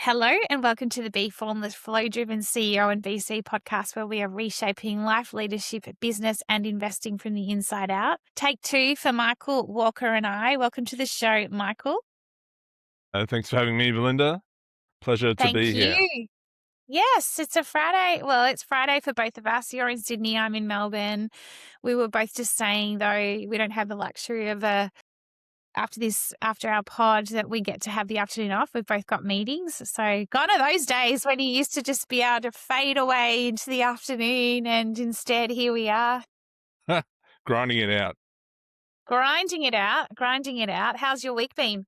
Hello and welcome to the Be Formless Flow Driven CEO and VC podcast, where we are reshaping life, leadership, business, and investing from the inside out. Take two for Michael Walker and I. Welcome to the show, Michael. Thanks for having me, Belinda. Pleasure to Thank be here. you. Yes, it's a Friday. Well, it's Friday for both of us. You're in Sydney, I'm in Melbourne. We were both just saying, though, we don't have the luxury of after our pod that we get to have the afternoon off. We've both got meetings. So gone are those days when you used to just be able to fade away into the afternoon, and instead here we are. Grinding it out. Grinding it out. How's your week been?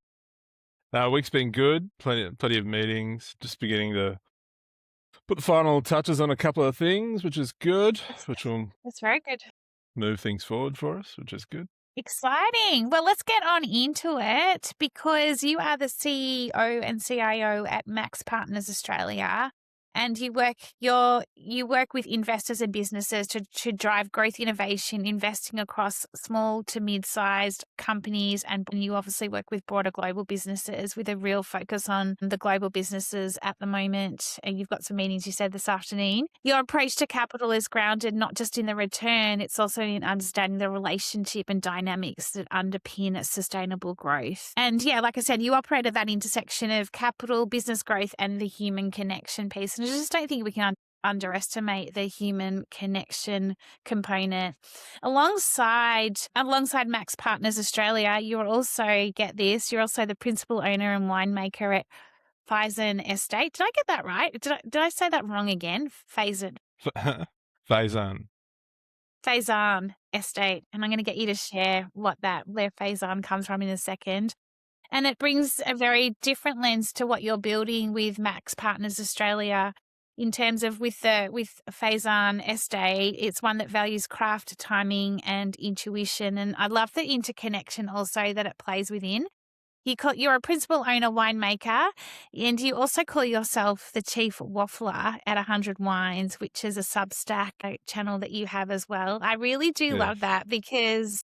Week's been good. Plenty of meetings. Just beginning to put the final touches on a couple of things, which is good, which will That's very good. move things forward for us, which is good. Exciting. Well, let's get on into it, because you are the CEO and CIO at Max Partners Australia, and you work with investors and businesses to drive growth, innovation, investing across small to mid-sized companies, and you obviously work with broader global businesses with a real focus on the global businesses at the moment. And you've got some meetings, you said, this afternoon. Your approach to capital is grounded not just in the return, it's also in understanding the relationship and dynamics that underpin sustainable growth. And yeah, like I said, you operate at that intersection of capital, business growth, and the human connection piece. And I just don't think we can underestimate the human connection component. Alongside Max Partners Australia, you're also, get this, you're also the principal owner and winemaker at Faisan Estate. Did I get that right? Did I say that wrong again? Faisan Estate. And I'm going to get you to share where Faisan comes from in a second. And it brings a very different lens to what you're building with Max Partners Australia. In terms of with Faisan Estate, it's one that values craft, timing, and intuition. And I love the interconnection also that it plays within. You're a principal owner winemaker, and you also call yourself the chief waffler at 100 Wines, which is a Substack channel that you have as well. I really do love that, because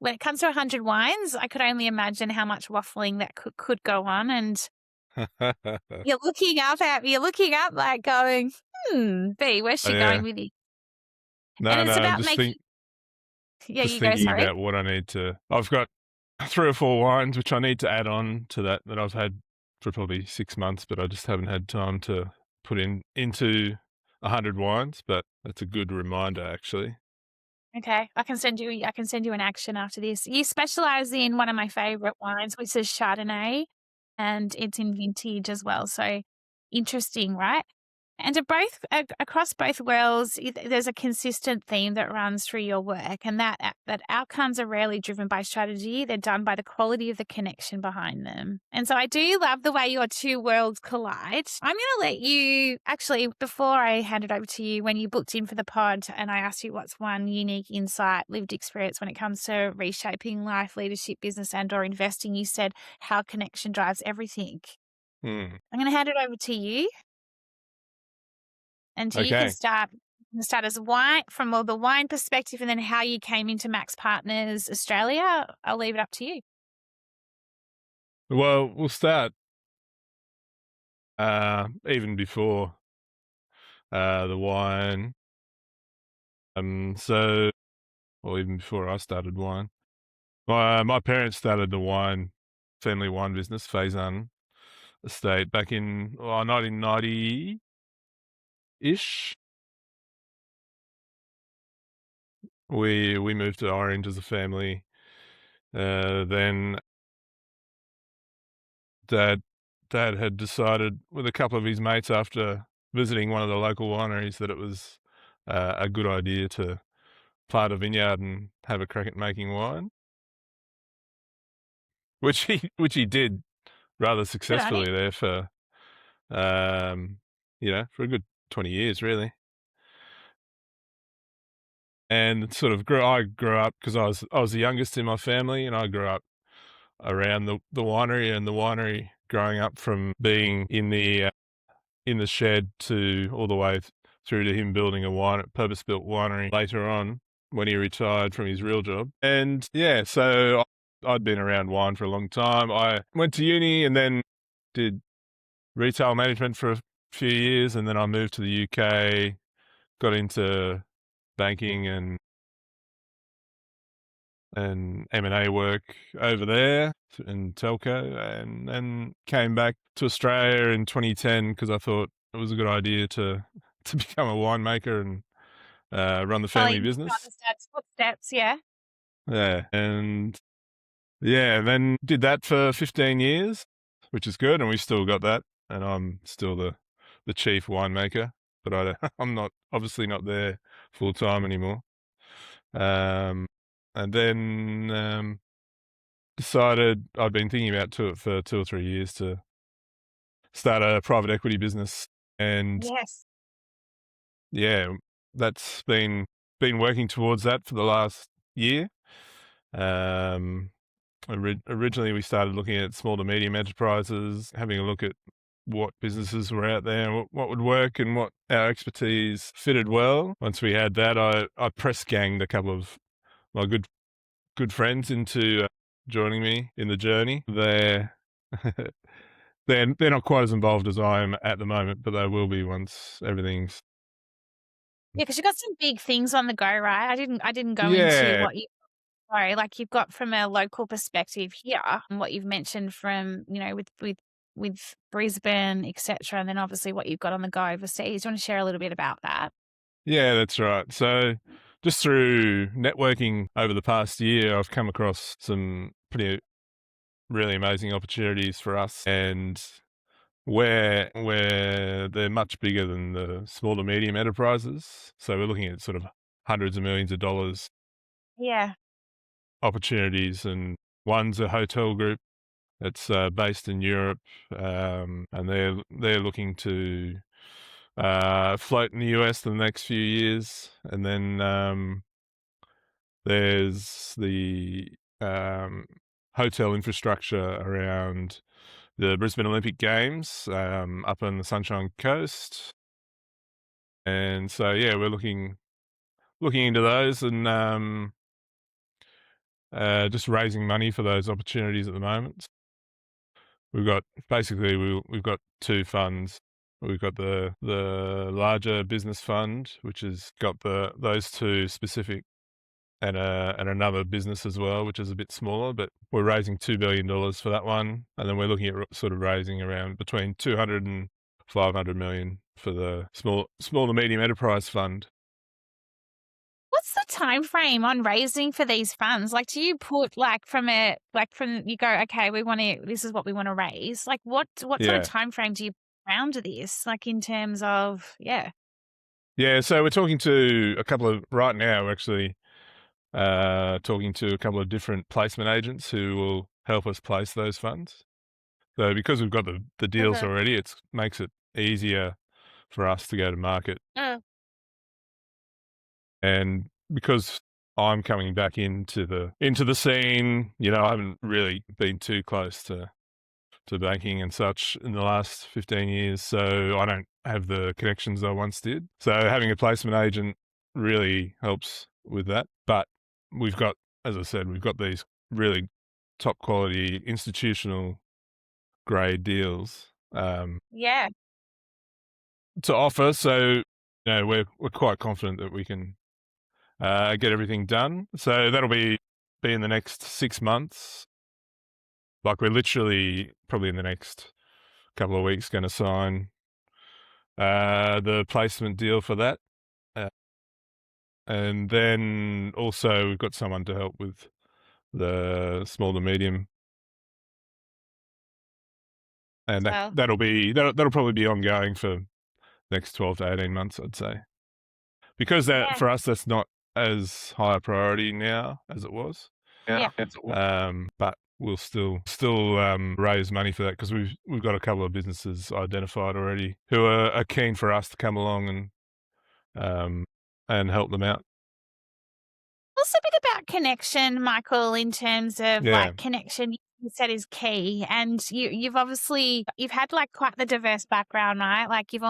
when it comes to 100 Wines, I could only imagine how much waffling that could go on. And you're looking up like going, B, where's she going with you? And it's about making. Yeah, just you go, thinking sorry. about what I need to. I've got 3 or 4 wines which I need to add on to that I've had for probably 6 months, but I just haven't had time to put into 100 Wines. But that's a good reminder, actually. Okay, I can send you an action after this. You specialize in one of my favorite wines, which is Chardonnay, and it's in vintage as well. So interesting, right? And across both worlds, there's a consistent theme that runs through your work, and that outcomes are rarely driven by strategy. They're done by the quality of the connection behind them. And so I do love the way your two worlds collide. I'm going to let you, actually, before I hand it over to you, when you booked in for the pod and I asked you what's one unique insight, lived experience when it comes to reshaping life, leadership, business, and or investing, you said how connection drives everything. I'm going to hand it over to you. And so you can start as wine, from the wine perspective, and then how you came into Max Partners Australia. I'll leave it up to you. Well, we'll start even before the wine. Or even before I started wine. My parents started the family wine business, Faisan Estate, back in 1990-ish. We moved to Orange as a family. Then Dad had decided with a couple of his mates, after visiting one of the local wineries, that it was a good idea to plant a vineyard and have a crack at making wine, which he did rather successfully there for for a good 20 years, really. And I grew up, because I was the youngest in my family, and I grew up around the winery, and the winery, growing up from being in the shed to all the way through to him building a purpose-built winery later on when he retired from his real job. And yeah, so I'd been around wine for a long time. I went to uni and then did retail management for a few years, and then I moved to the UK, got into banking and M&A work over there in telco, and then came back to Australia in 2010 because I thought it was a good idea to become a winemaker and run the family Following business. father's dad's footsteps, yeah. Yeah, and then did that for 15 years, which is good, and we still got that, and I'm still the chief winemaker, but I'm not obviously not there full time anymore. And then decided I'd been thinking about it for 2 or 3 years to start a private equity business, and Yes. yeah, that's been working towards that for the last year. Um, Originally, we started looking at small to medium enterprises, having a look at what businesses were out there, and what would work, and what our expertise fitted well. Once we had that, I press ganged a couple of my good friends into joining me in the journey. They're not quite as involved as I am at the moment, but they will be once everything's. Yeah, because you've got some big things on the go, right? I didn't go into Yeah, what you sorry, like you've got from a local perspective here and what you've mentioned from, with Brisbane, et cetera, and then obviously what you've got on the go overseas. Do you want to share a little bit about that? yeah, that's right. So just through networking over the past year, I've come across some pretty really amazing opportunities for us, and where they're much bigger than the small to medium enterprises. So we're looking at sort of hundreds of millions of dollars Yeah. opportunities, and one's a hotel group that's based in Europe, and they're looking to float in the US in the next few years, and then there's the um, hotel infrastructure around the Brisbane Olympic Games up on the Sunshine Coast, and so yeah, we're looking into those, and just raising money for those opportunities at the moment. We've got basically we've got two funds. We've got the larger business fund, which has got those two specific, and another business as well, which is a bit smaller. But we're raising $2 billion for that one, and then we're looking at sort of raising around between 200 and 500 million for the small to medium enterprise fund. What's the time frame on raising for these funds? Like, do you put from you go, okay, this is what we want to raise. Like, what sort of Yeah, time frame do you put around this? Like in terms of, yeah. yeah. So we're talking to a couple of right now. We're actually talking to a couple of different placement agents who will help us place those funds. So because we've got the deals Uh-huh. already, it makes it easier for us to go to market. Uh, And because I'm coming back into the scene, I haven't really been too close to banking and such in the last 15 years, so I don't have the connections I once did. So having a placement agent really helps with that. But we've got, as I said, we've got these really top quality institutional grade deals yeah. to offer. So we're quite confident that we can get everything done. So that'll be in the next 6 months. Like we're literally probably in the next couple of weeks going to sign the placement deal for that. Uh, and then also we've got someone to help with the small to medium, and So that'll probably be ongoing for next 12 to 18 months, I'd say. Because that yeah, for us, that's not as high a priority now as it was. yeah. But we'll still raise money for that because we've got a couple of businesses identified already who are keen for us to come along um, and help them out. Also a bit about connection, Michael, in terms of Yeah, like connection you said is key. And you've had like quite the diverse background, right? Like you've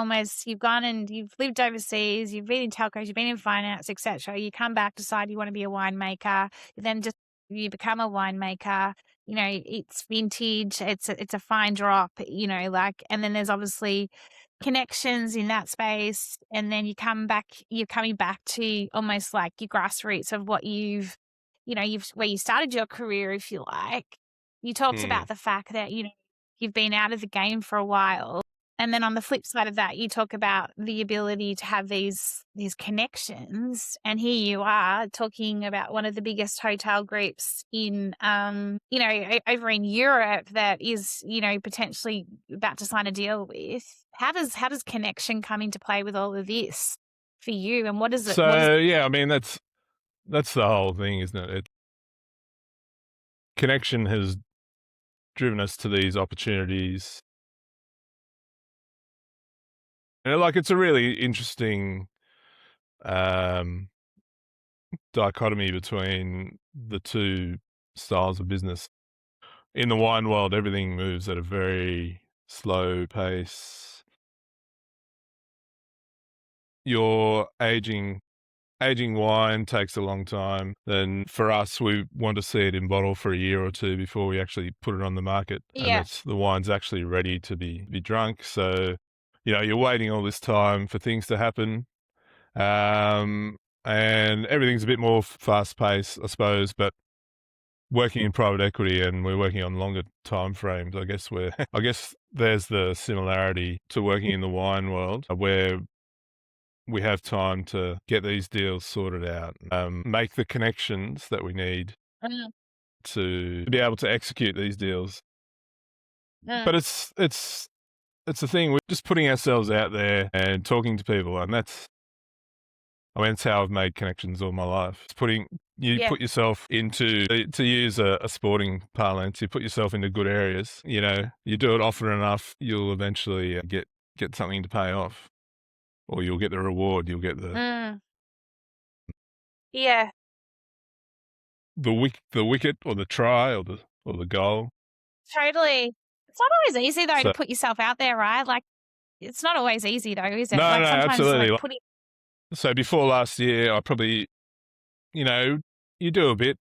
gone and you've lived overseas, you've been in telcos, you've been in finance, etc. You come back, decide you want to be a winemaker, then just you become a winemaker. it's vintage, it's a fine drop, like, and then there's obviously connections in that space, and then you're coming back to almost like your grassroots of what you've where you started your career, if you like. You talked Hmm. about the fact that, you've been out of the game for a while. And then on the flip side of that, you talk about the ability to have these connections. And here you are talking about one of the biggest hotel groups in, over in Europe that is, potentially about to sign a deal with. How does connection come into play with all of this for you? And what is it? What is So yeah, I mean that's the whole thing, isn't it? Connection has driven us to these opportunities. And like it's a really interesting um, dichotomy between the two styles of business. In the wine world, everything moves at a very slow pace. Your aging wine takes a long time. Then for us, we want to see it in bottle for a year or two before we actually put it on the market, and Yeah. that's the wine's actually ready to be drunk. So, you're waiting all this time for things to happen, and everything's a bit more fast paced, I suppose. But working in private equity and we're working on longer time frames, I guess I guess there's the similarity to working in the wine world where we have time to get these deals sorted out, make the connections that we need Mm, to be able to execute these deals. mm. But it's the thing, we're just putting ourselves out there and talking to people, and that's how I've made connections all my life. You Yeah. put yourself into, to use a sporting parlance, you put yourself into good areas. You do it often enough, you'll eventually get something to pay off, or you'll get the reward. You'll get Mm. Yeah. the wicket or the try or the goal. Totally. It's not always easy though to So put yourself out there, right? Like, it's not always easy though, is it? no, Like no, sometimes like absolutely. putting So before last year, I probably, you know, you do a bit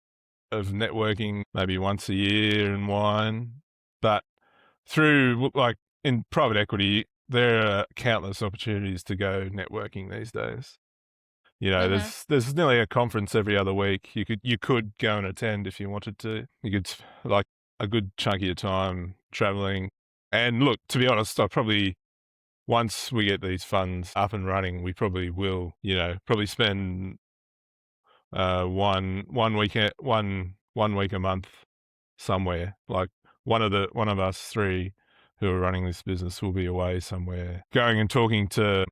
of networking maybe once a year in wine, but through like in private equity, there are countless opportunities to go networking these days. Mhm. There's nearly a conference every other week. You could go and attend if you wanted to. You could like a good chunk of your time traveling. And look, to be honest, I probably once we get these funds up and running, we probably will, probably spend one weekend one week a month somewhere. Like one of us three who are running this business will be away somewhere, going and talking to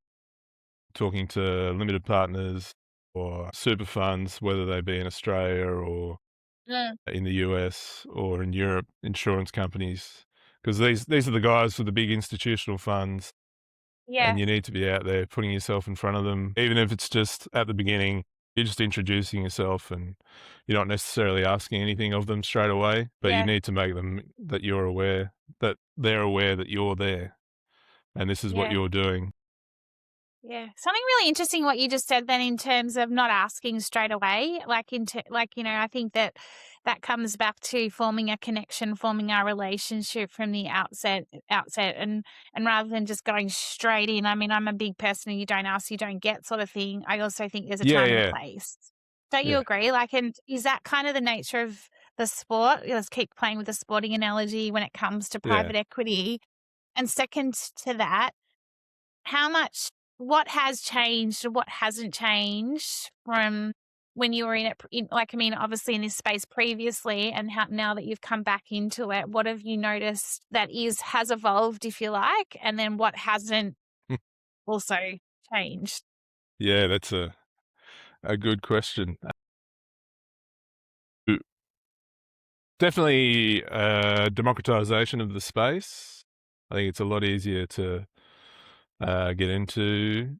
limited partners or super funds, whether they be in Australia or Mm. in the US or in Europe, insurance companies, because these are the guys with the big institutional funds, and Yeah. you need to be out there putting yourself in front of them, even if it's just at the beginning. You're just introducing yourself, and you're not necessarily asking anything of them straight away, but you Yeah. need to make them that you're aware, that they're aware that you're there, and this is what Yeah. you're doing. Yeah. Something really interesting what you just said then in terms of not asking straight away. I think that comes back to forming a connection, forming our relationship from the outset and rather than just going straight in. I mean, I'm a big person and you don't ask, you don't get sort of thing. I also think there's a Yeah, time and a yeah, place. Don't you yeah, agree? Like, and is that kind of the nature of the sport? Let's keep playing with the sporting analogy when it comes to yeah. private equity. And second to that, how much what has changed or what hasn't changed from when you were in it like, I mean, obviously in this space previously and how now that you've come back into it, what have you noticed that has evolved, if you like, and then what hasn't also changed? Yeah, that's a good question. Definitely democratization of the space. I think it's a lot easier to get into.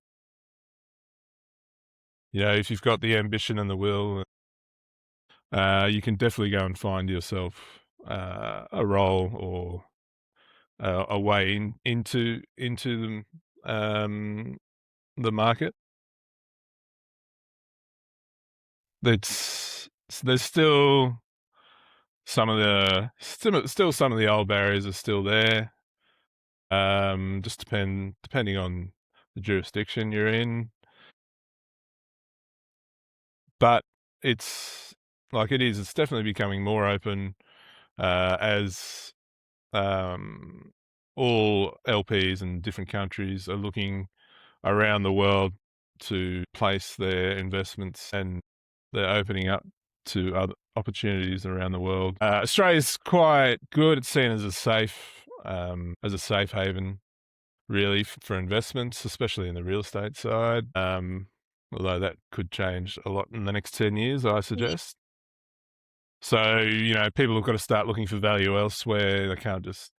If you've got the ambition and the will, you can definitely go and find yourself a role or a way into the market. That's there's still still some of the old barriers are still there. Just depending on the jurisdiction you're in. But it's it's definitely becoming more open as all LPs in different countries are looking around the world to place their investments, and they're opening up to other opportunities around the world. Australia's quite good. It's seen as a safe haven, really, for investments, especially in the real estate side. Although that could change a lot in the next 10 years, I Yeah. suggest. So, people have got to start looking for value elsewhere. They can't just,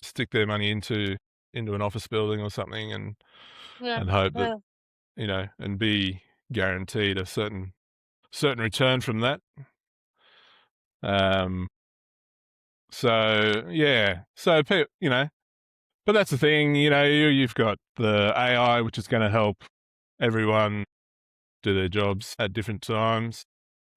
stick their money into an office building or something Yeah. and hope that, Yeah. and be guaranteed a certain return from that. Um, so yeah, but that's the thing, you've got the AI, which is going to help everyone do their jobs at different times.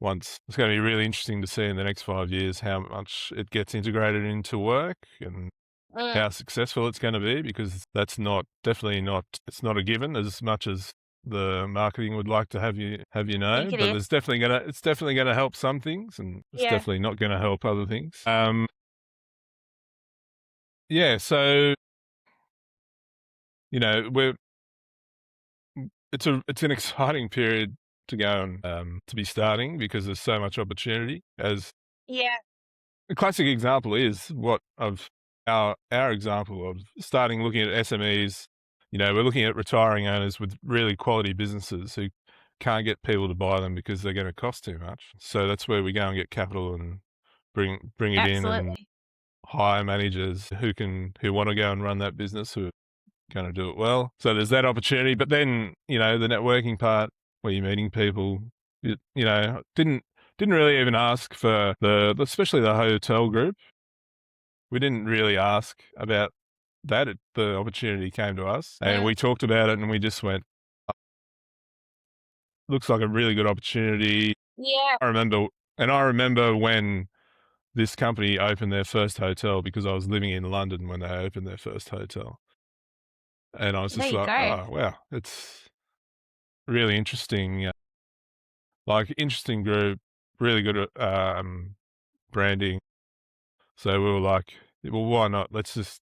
It's going to be really interesting to see in the next 5 years how much it gets integrated into work and Mm. how successful it's going to be, because definitely not, it's not a given as much as the marketing would like to have you I know, think it but is. it's definitely gonna help some things, and it's Yeah. definitely not gonna help other things. Yeah, so, we're it's an exciting period to go and to be starting, because there's so much opportunity. As Yeah. a classic example is what of our example of starting looking at SMEs. We're looking at retiring owners with really quality businesses who can't get people to buy them because they're going to cost too much. So that's where we go and get capital and bring it in and Absolutely. hire managers who want to go and run that business, who are going to do it well. So there's that opportunity. But then, the networking part, where you're meeting people, didn't really even ask for especially the hotel group. We didn't really ask about that. The opportunity came to us, and Mm. we talked about it, and we just went, looks like a really good opportunity. Yeah. I remember when this company opened their first hotel, because I was living in London when they opened their first hotel. And I was There just you like, go. oh, wow, it's really interesting. Interesting group, really good branding. So we were like, well, why not? Let's just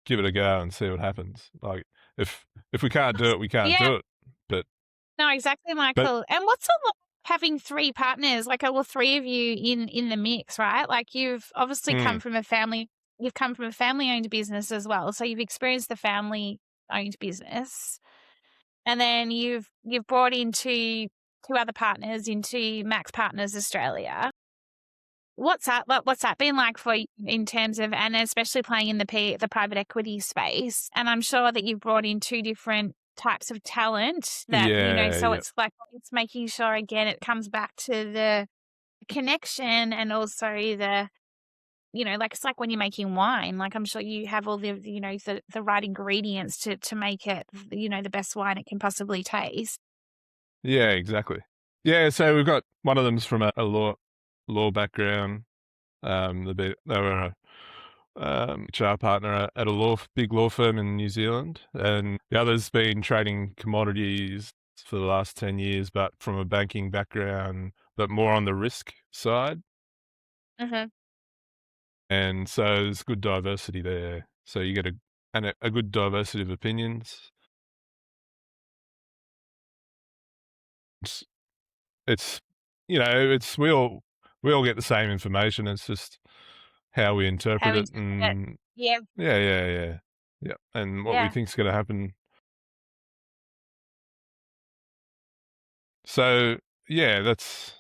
give it a go and see what happens. Like, if we can't do it, we can't Yeah. do it. But No, exactly, but Michael. And what's it like having three partners, like all three of you in the mix, right? Like you've obviously mm, you've come from a family-owned business as well. So you've experienced the family-owned business. And then you've brought in two other partners into Max Partners Australia. What's that been like for you in terms of, and especially playing in the private equity space? And I'm sure that you've brought in two different types of talent that, yeah, so yeah, it's like it's making sure again it comes back to the connection and also like it's like when you're making wine, like I'm sure you have all the right ingredients to make it, the best wine it can possibly taste. yeah, exactly. Yeah, so we've got one of them's from a law background. They were a HR partner at a big law firm in New Zealand, and the other's been trading commodities for the last 10 years, but from a banking background, but more on the risk side. Mhm. And so there's good diversity there. So you get a good diversity of opinions. It's, it's we all get the same information. It's just how we How interpret we it, interpret it. and Yeah, yeah, yeah, yeah, yeah, and what we yeah, think's going to happen. So yeah, that's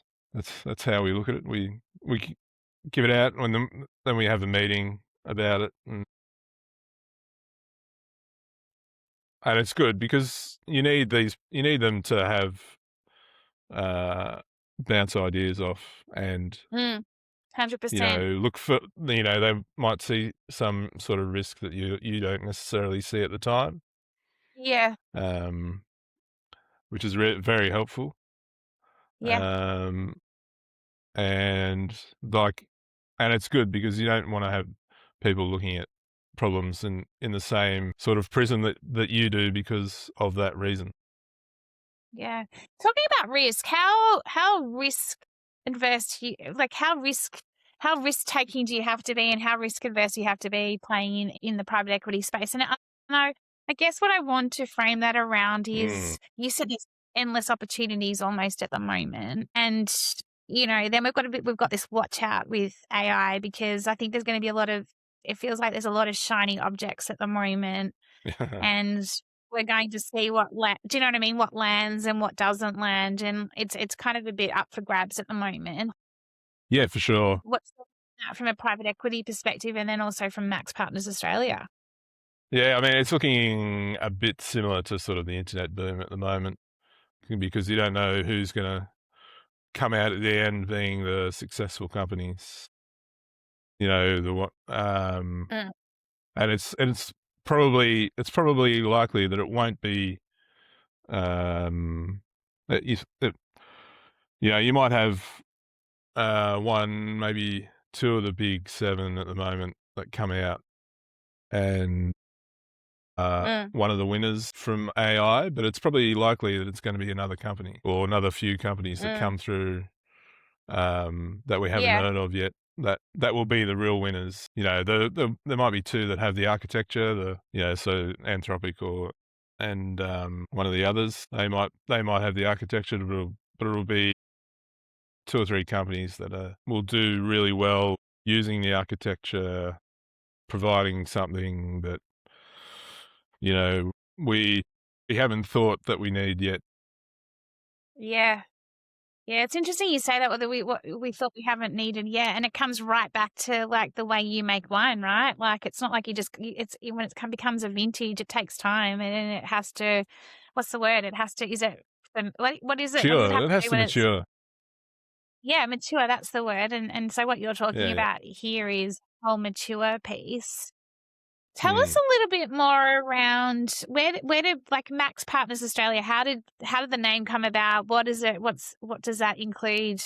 how we look at it. We give it out then we have a meeting about it, and it's good because you need them to have uh, bounce ideas off, and 100%. look for, they might see some sort of risk that you don't necessarily see at the time, Yeah, um, which is very helpful. yeah, Um, and like And it's good because you don't want to have people looking at problems in the same sort of prism that you do because of that reason. Yeah. Talking about risk, how risk adverse do you like how risk taking do you have to be and how risk adverse you have to be playing in the private equity space? And I know I guess what I want to frame that around is you said there's endless opportunities almost at the moment. And then we've got this watch out with AI because I think there's going to be it feels like there's a lot of shiny objects at the moment and we're going to see do you know what I mean? What lands and what doesn't land, and it's kind of a bit up for grabs at the moment. Yeah, for sure. What's that from a private equity perspective, and then also from Max Partners Australia? Yeah, I mean, it's looking a bit similar to sort of the internet boom at the moment because you don't know who's going to come out at the end being the successful companies. The what Mm, and it's probably likely that it won't be that you might have one, maybe two of the big seven at the moment that come out and mm, one of the winners from AI, but it's probably likely that it's going to be another company or another few companies that mm. come through that we haven't Yeah, heard of yet. That will be the real winners. There might be two that have the architecture, so Anthropic and one of the others. They might have the architecture, but it'll be two or three companies that will do really well using the architecture, providing something that you know we we haven't thought that we need yet. yeah. Yeah, it's interesting you say that, whether what we thought we haven't needed yet, and it comes right back to, like, the way you make wine, right? Like, it's not like it's when becomes a vintage, it takes time, and then it has to what's the word? It has to is it what is it? What does it have Mature. It to has do to when it's mature. yeah, mature, that's the word, and so what you're talking Yeah, yeah. about here is whole mature piece. Tell us Mm. a little bit more around where did like Max Partners Australia, how did the name come about? What is it? What does that include?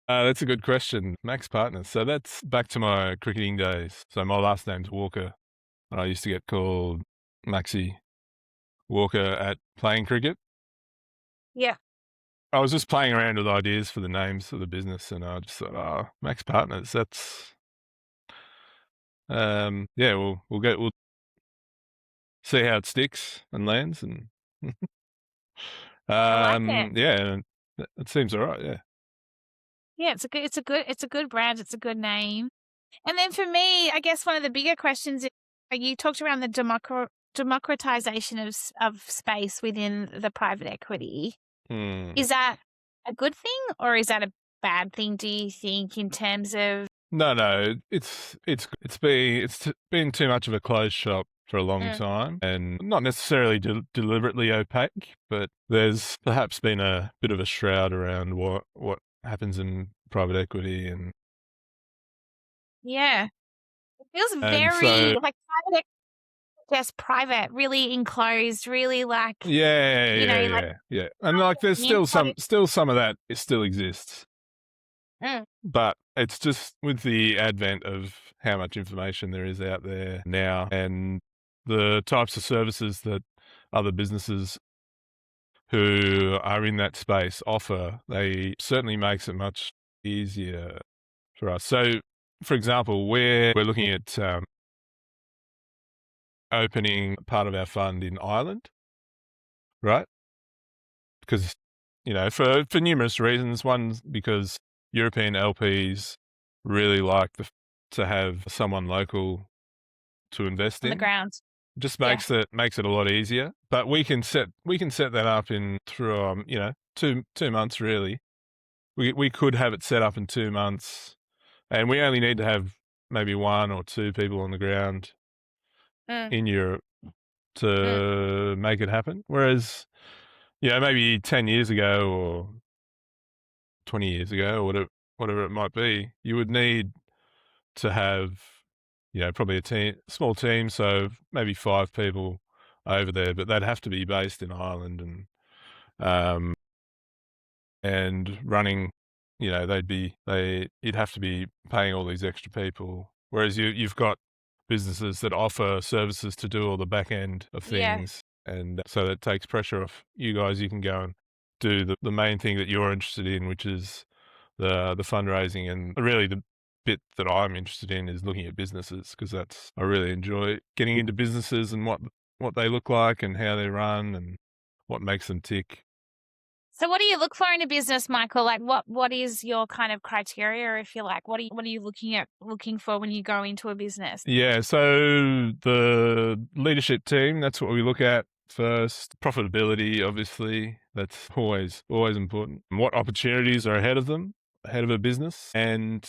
That's a good question. Max Partners. So that's back to my cricketing days. So my last name's Walker, and I used to get called Maxi Walker at playing cricket. Yeah. I was just playing around with ideas for the names of the business, and I just thought, oh, Max Partners. That's yeah. We'll see how it sticks and lands, and I like it. yeah, it seems all right. Yeah. Yeah, it's a good brand, it's a good name. And then for me, I guess one of the bigger questions is, you talked around the democratization of space within the private equity. Mm. Is that a good thing or is that a bad thing, do you think, in terms of No. It's been too much of a closed shop for a long Mm, time, and not necessarily deliberately opaque, but there's perhaps been a bit of a shroud around what happens in private equity, yeah. It feels and very so like private just private, really enclosed, really like, like yeah, and like there's still some of that it still exists, Mm, but it's just with the advent of how much information there is out there now, and the types of services that other businesses who are in that space offer, they certainly makes it much easier for us. So, for example, we're looking at opening part of our fund in Ireland, right? Because for numerous reasons. One, because European LPs really like to have someone local to invest on the in. ground. Just Yeah. makes it a lot easier. But we can set that up in through 2 months really. We could have it set up in 2 months, and we only need to have maybe one or two people on the ground Mm, in Europe mm. to make it happen. Whereas, maybe 10 years ago or 20 years ago or whatever it might be, you would need to have, probably small team, so maybe 5 people over there, but they'd have to be based in Ireland um, and running. you'd have to be paying all these extra people. Whereas you've got businesses that offer services to do all the back end of Yeah. things. And so that takes pressure off you guys. You can go and do the main thing that you're interested in, which is the fundraising. And really the bit that I'm interested in is looking at businesses, because I really enjoy getting into businesses and what they look like and how they run and what makes them tick. So what do you look for in a business, Michael? Like what is your kind of criteria, if you like? What are you looking for when you go into a business? Yeah, so the leadership team, that's what we look at first. Profitability, obviously, that's always important. And what opportunities are ahead of them, ahead of a business, and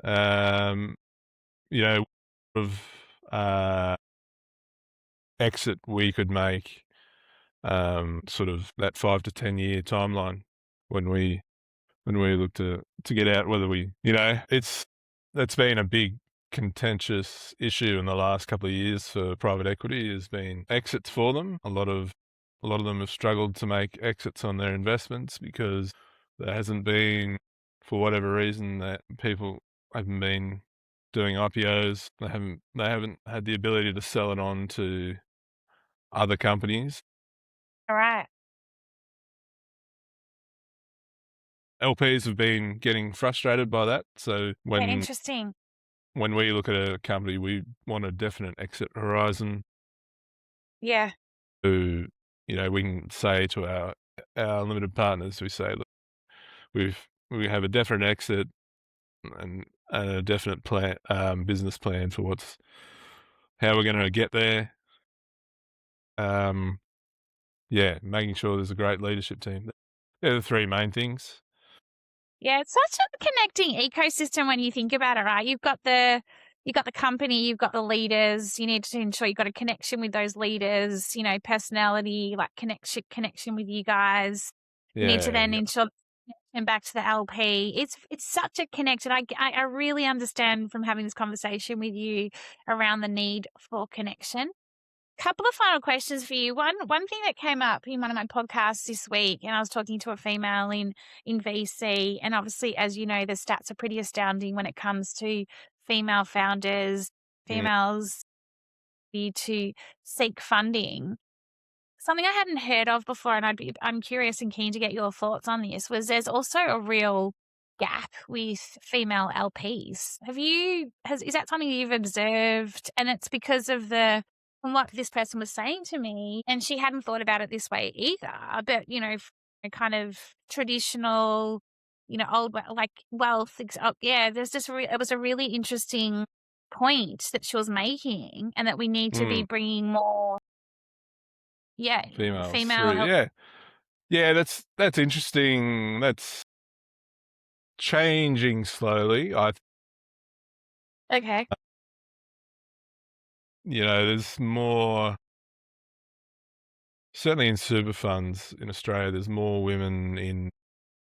um, of uh, exit we could make, sort of that 5 to 10 year timeline when we look to get out, whether that's been a big contentious issue in the last couple of years for private equity, has been exits for them. A lot of them have struggled to make exits on their investments because there hasn't been, for whatever reason, that people haven't been doing IPOs. They haven't had the ability to sell it on to other companies. All right. LPs have been getting frustrated by that. So Yeah, when interesting. when we look at a company, we want a definite exit horizon. Yeah. So, we can say to our limited partners, we say, look, we have a definite exit and a definite plan, business plan for how we're going to get there. Yeah, making sure there's a great leadership team. They're the three main things. Yeah, it's such a connecting ecosystem when you think about it, right? You've got the company, you've got the leaders. You need to ensure you've got a connection with those leaders, personality, like connection with you guys. You need to Yeah, then yeah. ensure connection back to the LP. It's such a connection. I really understand from having this conversation with you around the need for connection. Couple of final questions for you. One thing that came up in one of my podcasts this week, and I was talking to a female in VC, and obviously, as you know, the stats are pretty astounding when it comes to female founders, Mm, females need to seek funding. Something I hadn't heard of before, and I'm curious and keen to get your thoughts on this, was there's also a real gap with female LPs. Is that something you've observed? And it's because of from what this person was saying to me, and she hadn't thought about it this way either, but, kind of traditional, like wealth. Yeah, there's just, it was a really interesting point that she was making, and that we need to be mm, bringing more, yeah, females female. through. Yeah, yeah. That's interesting. That's changing slowly. Okay. There's more, certainly in super funds in Australia, there's more women in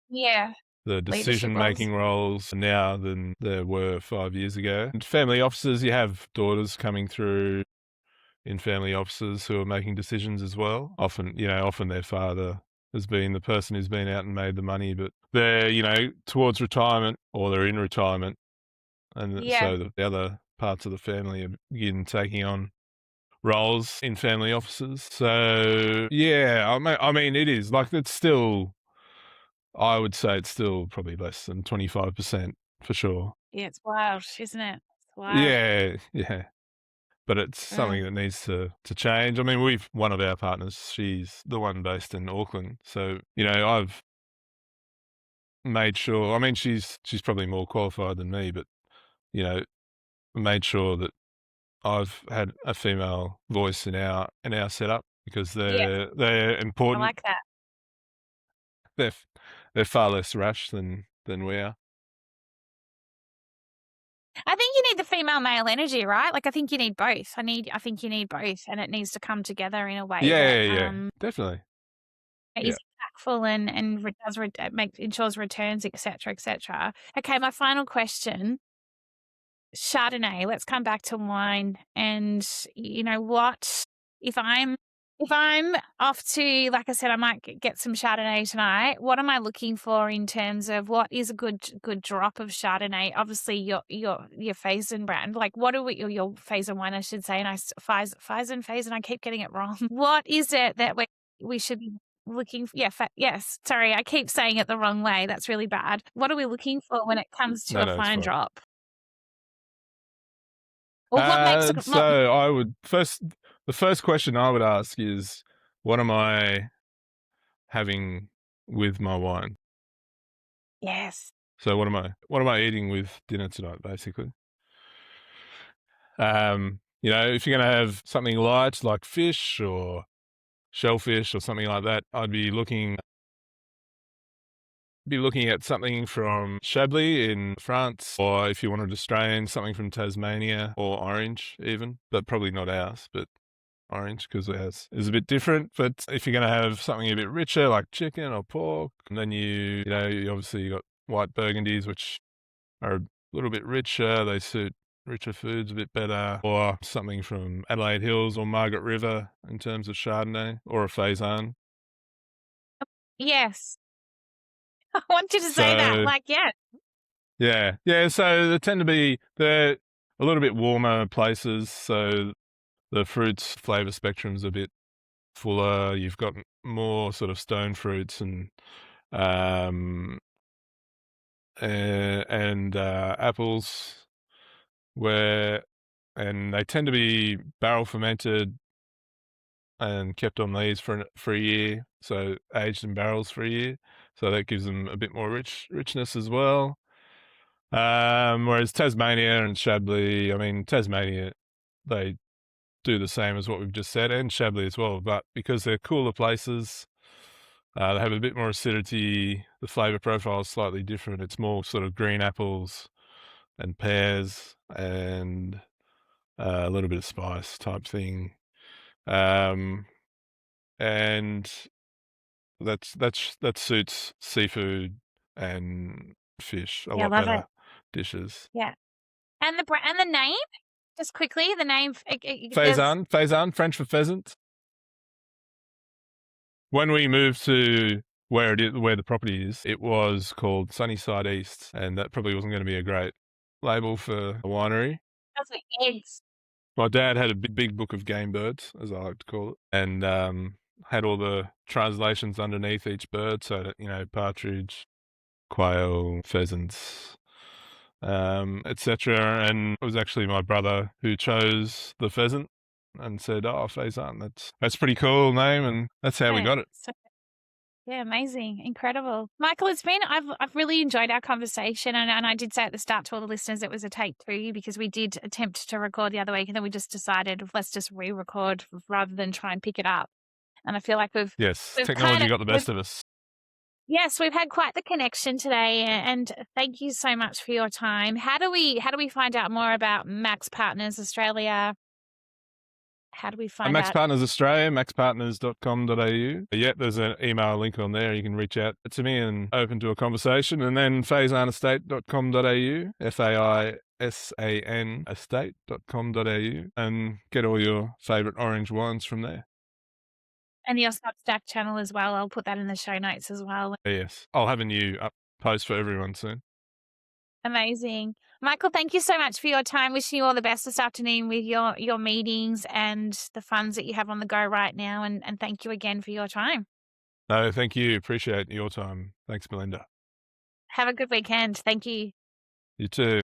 Yeah. the Leadership roles. decision-making roles now than there were 5 years ago. And family offices, you have daughters coming through in family offices who are making decisions as well. Often their father has been the person who's been out and made the money, but they're, towards retirement or they're in retirement. And Yeah. so the other parts of the family are begin taking on roles in family offices. So yeah, I mean, it is like, I would say it's still probably less than 25% for sure. Yeah, it's wild, isn't it? It's wild. Yeah, yeah. But it's Mm. something that needs to change. I mean, one of our partners, she's the one based in Auckland. So, I've made sure, I mean, she's probably more qualified than me, but, you know, made sure that I've had a female voice in our setup, because Yeah, they're I important. like that. They're they're far less rash than we are. I think you need the female male energy, right? Like, I think you need both. I think you need both, and it needs to come together in a way Yeah, that yeah, yeah, definitely. Yeah. is impactful and ensures returns, etc., etc. Okay, my final question: Chardonnay. Let's come back to wine. And what if I'm If I'm off to, like I said, I might get some Chardonnay tonight. What am I looking for in terms of what is a good drop of Chardonnay? Obviously, your Faisan brand. Like, what are we your Faisan wine, I should say? And Faisan. I keep getting it wrong. What is it that we should be looking for? Yeah, yes. Sorry, I keep saying it the wrong way. That's really bad. What are we looking for when it comes to No, a no, it's fine fine. drop? Or what makes a what? So I would the first question I would ask is, what am I having with my wine? Yes. So what am I eating with dinner tonight, basically? If you're going to have something light like fish or shellfish or something like that, I'd be looking at something from Chablis in France, or if you wanted Australian, something from Tasmania or orange even, but probably not ours, but orange, because ours is a bit different. But if you're going to have something a bit richer like chicken or pork, and then you obviously you got white burgundies, which are a little bit richer. They suit richer foods a bit better, or something from Adelaide Hills or Margaret River in terms of Chardonnay, or a Faisan. Yes. I want you to say that. So Like, yeah. yeah. So they're a little bit warmer places, so the fruits flavor spectrum's a bit fuller. You've got more sort of stone fruits um, and apples, where and they tend to be barrel fermented and kept on these for a year, so aged in barrels for a year, so that gives them a bit more richness as well. Whereas Tasmania and Chablis, I mean Tasmania, they do the same as what we've just said, and Chablis as well, but because they're cooler places, they have a bit more acidity. The flavour profile is slightly different. It's more sort of green apples and pears and a little bit of spice type thing. Um, and that suits seafood and fish a Yeah, lot love it. better dishes. Yeah. And the name? Just quickly, the name, there's Faisan, French for pheasant. When we moved to where the property is, it was called Sunnyside East, and that probably wasn't going to be a great label for a winery. those are eggs. My dad had a big book of game birds, as I like to call it, and had all the translations underneath each bird, so that partridge, quail, pheasants, etc. And it was actually my brother who chose the pheasant and said, "Oh, Faisan, that's a pretty cool name," and that's how we Yeah. got it. So, yeah, amazing. Incredible. Michael, I've really enjoyed our conversation. And I did say at the start to all the listeners, it was a take two because we did attempt to record the other week and then we just decided let's just re-record rather than try and pick it up. And I feel like Yes, we've kind technology of, got the we've, best of us. yes, we've had quite the connection today, and thank you so much for your time. How do we find out more about Max Partners Australia? How do we find Max out? Partners Australia, maxpartners.com.au. Yeah, there's an email link on there. You can reach out to me and open to a conversation. And then faisanestate.com.au, Faisan estate.com.au, and get all your favourite orange wines from there. And your Substack channel as well. I'll put that in the show notes as well. Yes, I'll have a new post for everyone soon. Amazing. Michael, thank you so much for your time. Wishing you all the best this afternoon with your meetings and the funds that you have on the go right now. And thank you again for your time. No, thank you. Appreciate your time. Thanks, Melinda. Have a good weekend. Thank you. You too.